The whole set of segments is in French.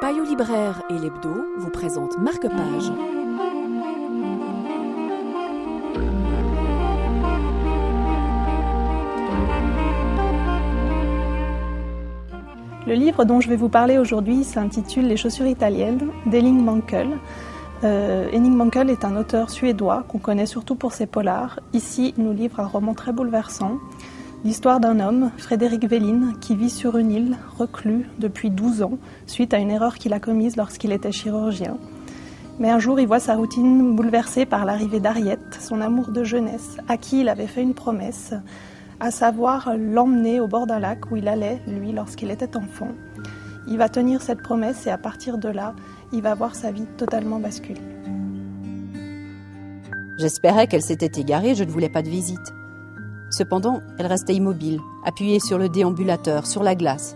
Payot libraire et l'Hebdo vous présentent Marque-Page. Le livre dont je vais vous parler aujourd'hui s'intitule Les chaussures italiennes d'Henning Mankell. Henning Mankell est un auteur suédois qu'on connaît surtout pour ses polars. Ici, il nous livre un roman très bouleversant, l'histoire d'un homme, Fredrik Velin, qui vit sur une île, reclus depuis 12 ans, suite à une erreur qu'il a commise lorsqu'il était chirurgien. Mais un jour, il voit sa routine bouleversée par l'arrivée d'Harriet, son amour de jeunesse, à qui il avait fait une promesse, à savoir l'emmener au bord d'un lac où il allait, lui, lorsqu'il était enfant. Il va tenir cette promesse et à partir de là, il va voir sa vie totalement basculer. J'espérais qu'elle s'était égarée, je ne voulais pas de visite. Cependant, elle restait immobile, appuyée sur le déambulateur, sur la glace.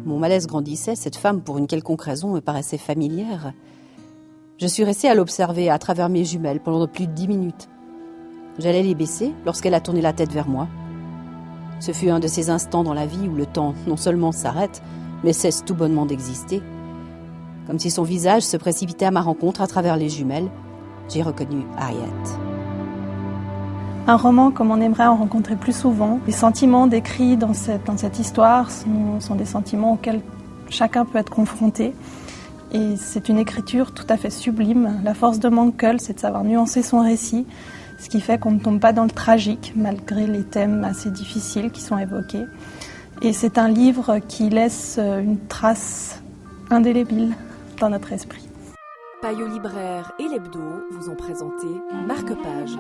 Mon malaise grandissait, cette femme, pour une quelconque raison, me paraissait familière. Je suis restée à l'observer à travers mes jumelles pendant plus de 10 minutes. J'allais les baisser lorsqu'elle a tourné la tête vers moi. Ce fut un de ces instants dans la vie où le temps non seulement s'arrête, mais cesse tout bonnement d'exister. Comme si son visage se précipitait à ma rencontre à travers les jumelles, j'ai reconnu Harriet. Un roman comme on aimerait en rencontrer plus souvent. Les sentiments décrits dans cette histoire sont des sentiments auxquels chacun peut être confronté. Et c'est une écriture tout à fait sublime. La force de Mankell, c'est de savoir nuancer son récit, ce qui fait qu'on ne tombe pas dans le tragique, malgré les thèmes assez difficiles qui sont évoqués. Et c'est un livre qui laisse une trace indélébile dans notre esprit. Payot libraire et l'Hebdo vous ont présenté Marque-Page.